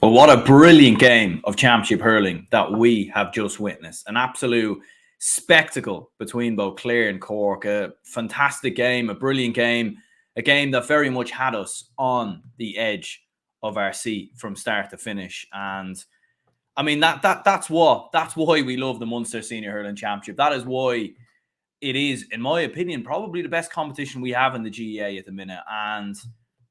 Well, what a brilliant game of championship hurling that we have just witnessed. An absolute spectacle between both Clare and Cork. A fantastic game, a brilliant game, a game that very much had us on the edge of our seat from start to finish. And I mean that's why we love the Munster Senior Hurling Championship. That is why it is, in my opinion, probably the best competition we have in the GAA at the minute. And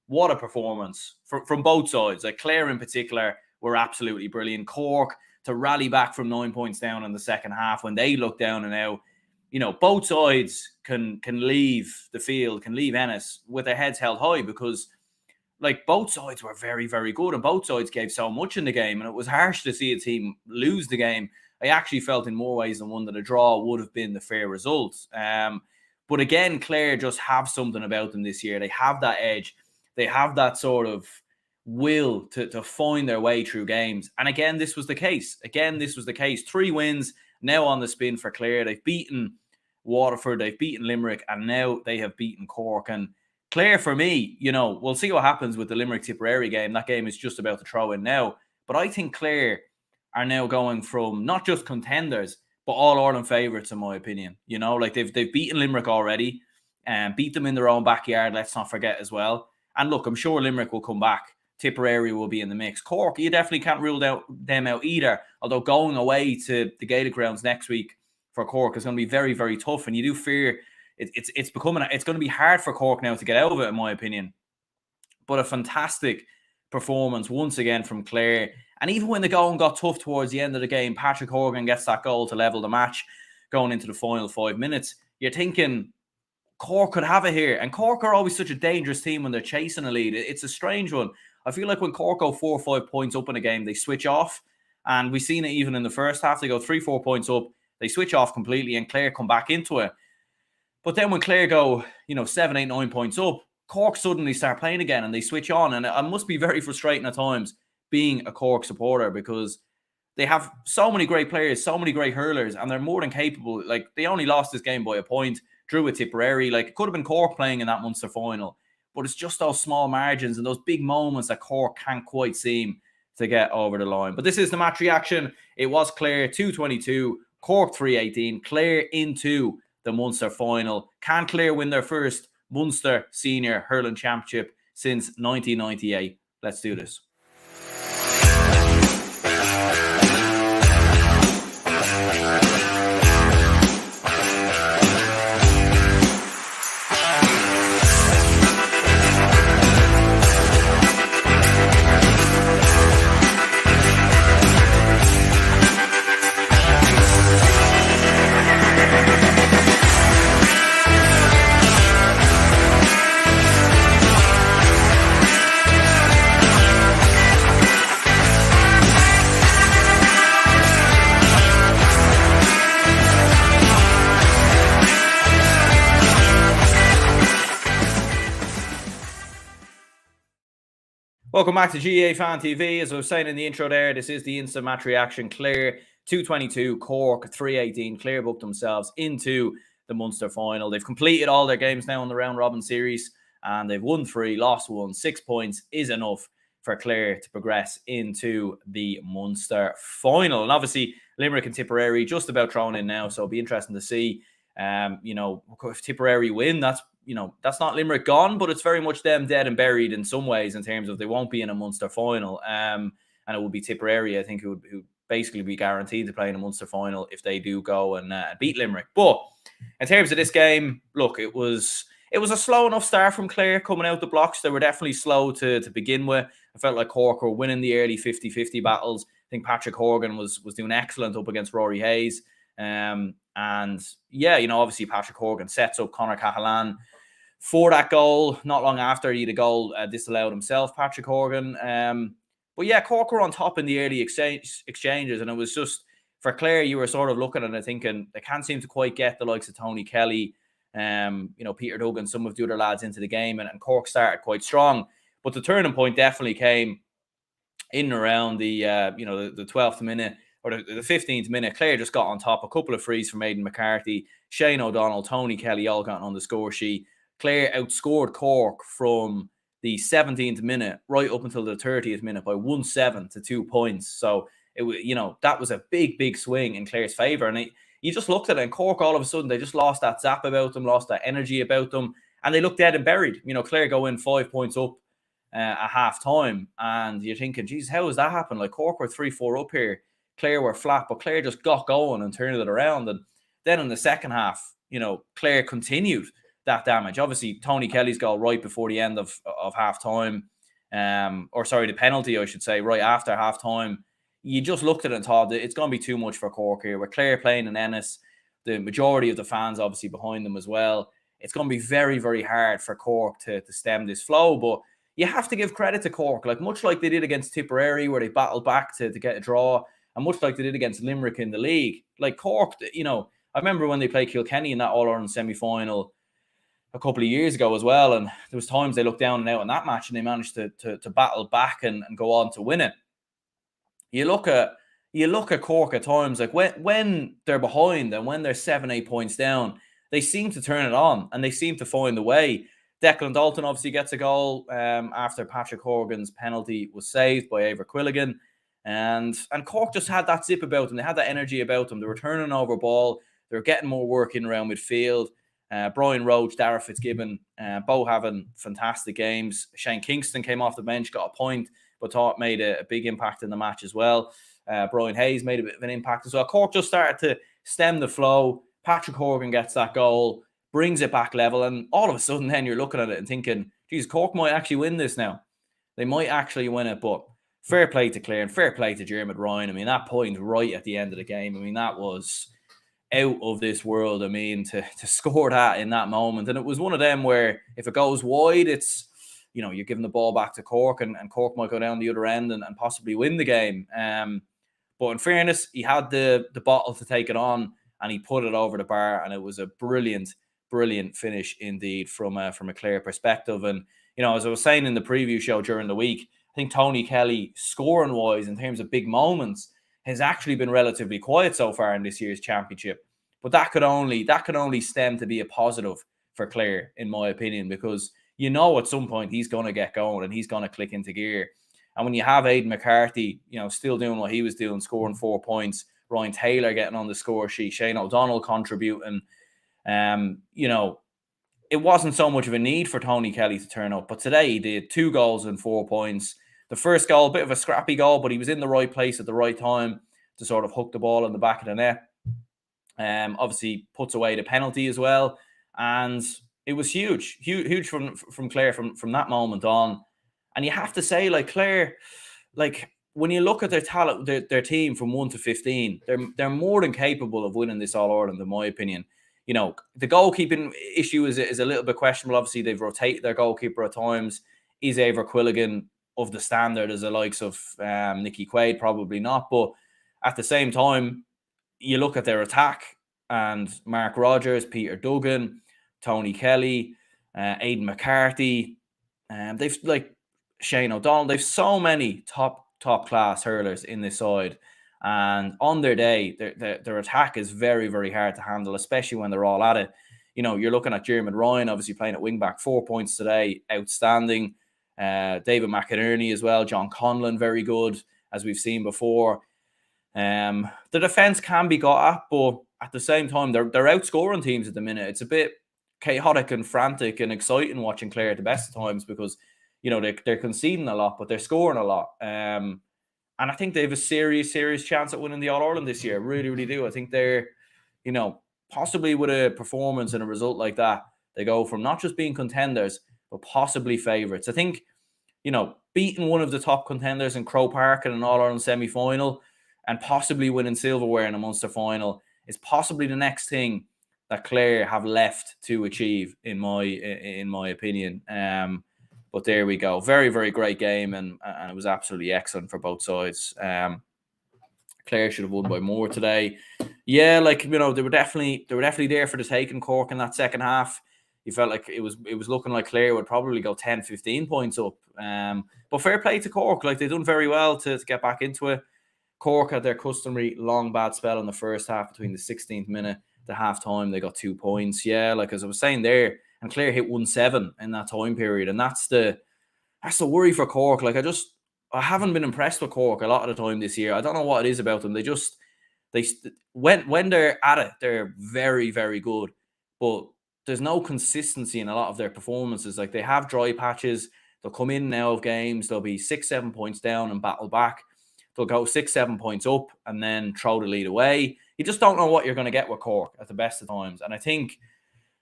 what a performance from both sides. Like Clare in particular were absolutely brilliant. Cork to rally back from 9 points down in the second half when they look down and out. You know, both sides can leave the field, can leave Ennis with their heads held high because like both sides were very, very good and both sides gave so much in the game. And it was harsh to see a team lose the game. I actually felt in more ways than one that a draw would have been the fair result. But again, Clare just have something about them this year. They have that edge. They have that sort of will to find their way through games. And again, this was the case. 3 wins now on the spin for Clare. They've beaten Waterford, they've beaten Limerick, and now they have beaten Cork. And Clare, for me, you know, we'll see what happens with the Limerick-Tipperary game. That game is just about to throw in now. But I think Clare are now going from not just contenders, but all-Ireland favourites, in my opinion. You know, like they've beaten Limerick already and beat them in their own backyard, let's not forget as well. And look, I'm sure Limerick will come back. Tipperary will be in the mix. Cork, you definitely can't rule them out either. Although going away to the Gaelic grounds next week for Cork is going to be very, very tough. And you do fear it's going to be hard for Cork now to get out of it, in my opinion. But a fantastic performance once again from Clare. And even when the going got tough towards the end of the game, Patrick Horgan gets that goal to level the match going into the final 5 minutes. You're thinking Cork could have it here. And Cork are always such a dangerous team when they're chasing a lead. It's a strange one. I feel like when Cork go 4 or 5 points up in a game, they switch off. And we've seen it even in the first half. They go 3-4 points up. They switch off completely and Clare come back into it. But then when Clare go, 7, 8, 9 points up, Cork suddenly start playing again and they switch on. And it must be very frustrating at times being a Cork supporter because they have so many great players, so many great hurlers, and they're more than capable. Like, they only lost this game by a point, drew with Tipperary. Like, it could have been Cork playing in that Munster final. But it's just those small margins and those big moments that Cork can't quite seem to get over the line. But this is the match reaction. It was Clare 222, Cork 318, Clare into the Munster final. Can Clare win their first Munster Senior Hurling Championship since 1998? Let's do this. Welcome back to GAA Fan TV. As I was saying in the intro there, this is the instant match reaction. Clare 222, Cork 318. Clare booked themselves into the Munster final. They've completed all their games now in the round robin series and they've won 3, lost 1. 6 points is enough for Clare to progress into the Munster final. And obviously Limerick and Tipperary just about thrown in now, so it'll be interesting to see. If Tipperary win, that's not Limerick gone, but it's very much them dead and buried in some ways in terms of they won't be in a Munster final. And it would be Tipperary, I think, who would basically be guaranteed to play in a Munster final if they do go and beat Limerick. But in terms of this game, look, it was a slow enough start from Clare coming out the blocks. They were definitely slow to begin with. I felt like Cork were winning the early 50-50 battles. I think Patrick Horgan was doing excellent up against Rory Hayes. Obviously Patrick Horgan sets up Conor Cahalan for that goal. Not long after he had a goal disallowed himself, Patrick Horgan. Cork were on top in the early exchanges, and it was just, for Clare, you were sort of looking at it thinking they can't seem to quite get the likes of Tony Kelly, Peter Duggan, some of the other lads into the game, and Cork started quite strong. But the turning point definitely came in and around the 12th minute, or the 15th minute. Clare just got on top. A couple of frees from Aidan McCarthy, Shane O'Donnell, Tony Kelly all got on the score sheet. Clare outscored Cork from the 17th minute right up until the 30th minute by 1-7 to 2 points. So it was, that was a big swing in Clare's favour. And you just looked at it, and Cork all of a sudden they just lost that zap about them, lost that energy about them, and they looked dead and buried. Clare go in 5 points up at half time, and you're thinking, geez, how has that happened? Like, Cork were 3-4 up here, Clare were flat, but Clare just got going and turned it around. And then in the second half, Clare continued that damage. Obviously, Tony Kelly's goal right before the end of half time, the penalty, I should say, right after half time. You just looked at it and thought that it's going to be too much for Cork here. With Clare playing in Ennis, the majority of the fans obviously behind them as well, it's going to be very, very hard for Cork to stem this flow. But you have to give credit to Cork, like much like they did against Tipperary, where they battled back to get a draw, and much like they did against Limerick in the league. Like Cork, I remember when they played Kilkenny in that All-Ireland semi-final a couple of years ago as well, and there was times they looked down and out in that match, and they managed to battle back and go on to win it. You look at Cork at times, like when they're behind and when they're 7-8 points down, they seem to turn it on and they seem to find the way. Declan Dalton obviously gets a goal after Patrick Horgan's penalty was saved by Eibhear Quilligan. And Cork just had that zip about them. They had that energy about them. They were turning over ball. They were getting more work in around midfield. Brian Roach, Dara Fitzgibbon, both having fantastic games. Shane Kingston came off the bench, got a point, but thought made a big impact in the match as well. Brian Hayes made a bit of an impact as well. Cork just started to stem the flow. Patrick Horgan gets that goal, brings it back level, and all of a sudden then you're looking at it and thinking, geez, Cork might actually win this now. They might actually win it, but fair play to Clare and fair play to Dermot Ryan. I mean, that point right at the end of the game, I mean, that was out of this world. I mean, to score that in that moment. And it was one of them where if it goes wide, it's, you're giving the ball back to Cork, and Cork might go down the other end and possibly win the game. But in fairness, he had the bottle to take it on, and he put it over the bar, and it was a brilliant finish indeed from a Clare perspective. And, as I was saying in the preview show during the week, I think Tony Kelly, scoring-wise, in terms of big moments, has actually been relatively quiet so far in this year's championship. But that could only stem to be a positive for Clare, in my opinion, because at some point he's going to get going and he's going to click into gear. And when you have Aidan McCarthy, still doing what he was doing, scoring 4 points, Ryan Taylor getting on the score sheet, Shane O'Donnell contributing, it wasn't so much of a need for Tony Kelly to turn up. But today he did 2 goals and 4 points. The first goal, a bit of a scrappy goal, but he was in the right place at the right time to sort of hook the ball in the back of the net. Obviously puts away the penalty as well. And it was huge from Clare from that moment on. And you have to say, like, Clare, like, when you look at their talent, their team from 1 to 15, they're more than capable of winning this All-Ireland, in my opinion. The goalkeeping issue is a little bit questionable. Obviously, they've rotated their goalkeeper at times. Is Eibhear Quilligan of the standard as the likes of Nicky Quaid? Probably not. But at the same time, you look at their attack, and Mark Rogers, Peter Duggan, Tony Kelly, Aidan McCarthy, they've like Shane O'Donnell. They've so many top class hurlers in this side, and on their day, their attack is very, very hard to handle, especially when they're all at it. You're looking at Dermot Ryan, obviously playing at wing back, 4 points today, outstanding. David McInerney as well, John Conlon, very good, as we've seen before. The defense can be got at, but at the same time, they're outscoring teams at the minute. It's a bit chaotic and frantic and exciting watching Clare at the best of times, because they're conceding a lot, but they're scoring a lot. And I think they have a serious chance at winning the All-Ireland this year. Really, really do. I think they're, possibly with a performance and a result like that, they go from not just being contenders, but possibly favourites. I think, beating one of the top contenders in Croke Park in an All-Ireland semi-final and possibly winning silverware in a Munster final is possibly the next thing that Clare have left to achieve, in my opinion. But there we go. Very, very great game, and it was absolutely excellent for both sides. Clare should have won by more today. Yeah, they were definitely there for the taking, Cork, in that second half. You felt like it was looking like Clare would probably go 10, 15 points up. But fair play to Cork. Like, they've done very well to get back into it. Cork had their customary long bad spell in the first half between the 16th minute to half time. They got 2 points. Yeah, like as I was saying there, and Clare hit 1-7 in that time period. And that's the that's the worry for Cork. Like I haven't been impressed with Cork a lot of the time this year. I don't know what it is about them. When they're at it, they're very, very good. But there's no consistency in a lot of their performances. Like, they have dry patches. They'll come in now of games. They'll be 6-7 points down and battle back. They'll go 6-7 points up and then throw the lead away. You just don't know what you're going to get with Cork at the best of times. And I think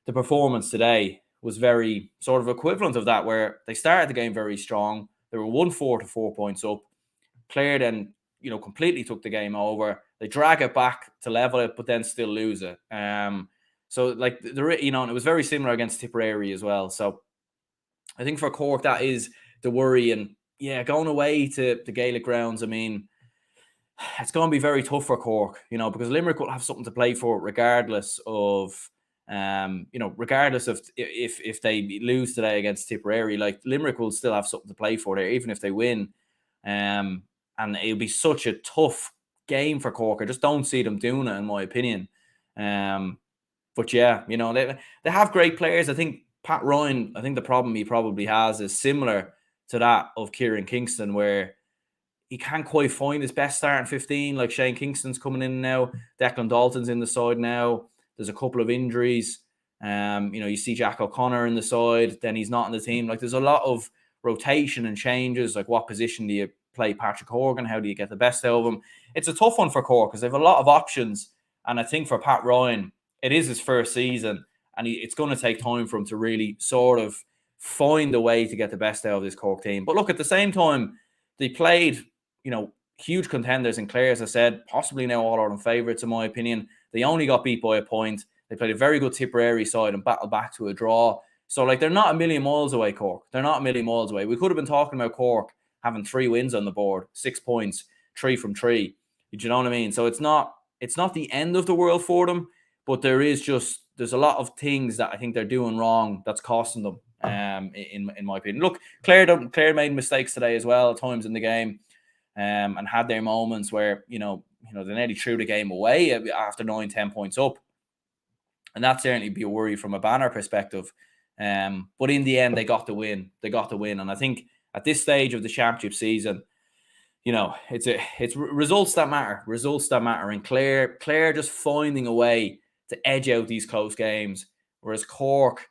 the performance today was very sort of equivalent of that, where they started the game very strong. They were 1-4 to 4 points up. Clare then, completely took the game over. They drag it back to level it, but then still lose it. So like, and it was very similar against Tipperary as well. So I think for Cork, that is the worry. And yeah, going away to the Gaelic grounds, I mean, it's going to be very tough for Cork, because Limerick will have something to play for regardless of, regardless of if they lose today against Tipperary. Like, Limerick will still have something to play for there, even if they win. And it'll be such a tough game for Cork. I just don't see them doing it, in my opinion. But yeah, they have great players. I think Pat Ryan, I think the problem he probably has is similar to that of Kieran Kingston, where he can't quite find his best starting 15. Like, Shane Kingston's coming in now. Declan Dalton's in the side now. There's a couple of injuries. You see Jack O'Connor in the side, then he's not in the team. Like, there's a lot of rotation and changes. Like, what position do you play Patrick Horgan? How do you get the best out of him? It's a tough one for Cork because they have a lot of options. And I think for Pat Ryan, it is his first season, and it's going to take time for him to really sort of find a way to get the best out of this Cork team. But look, at the same time, they played, huge contenders in Clare, as I said, possibly now All-Ireland favourites, in my opinion. They only got beat by a point. They played a very good Tipperary side and battled back to a draw. So, like, they're not a million miles away, Cork. They're not a million miles away. We could have been talking about Cork having 3 wins on the board, 6 points, 3 from 3. Do you know what I mean? So it's not the end of the world for them, but there's a lot of things that I think they're doing wrong that's costing them, in my opinion. Look, Clare made mistakes today as well at times in the game, and had their moments where, they nearly threw the game away after 9-10 points up. And that certainly be a worry from a banner perspective. But in the end, they got the win. And I think at this stage of the championship season, it's results that matter. And Clare just finding a way to edge out these close games, whereas Cork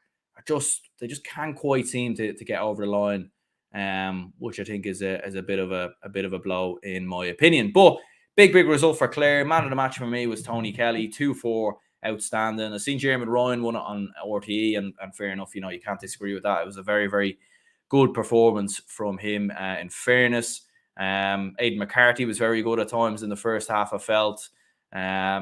they just can't quite seem to get over the line, which I think is a bit of a blow, in my opinion. But big result for Clare. Man of the match for me was Tony Kelly, 2-4, outstanding. I've seen Jeremy Ryan won it on RTE, and fair enough, you can't disagree with that. It was a very, very good performance from him, in fairness. Aidan McCarthy was very good at times in the first half, I felt, as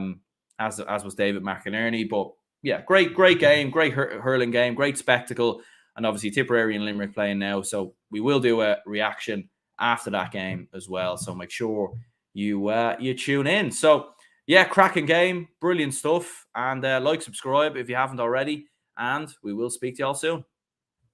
was David McInerney. But yeah, great game, great hurling game, great spectacle. And obviously Tipperary and Limerick playing now, so we will do a reaction after that game as well. So make sure you tune in. So yeah, cracking game, brilliant stuff. And like, subscribe if you haven't already, and we will speak to you all soon.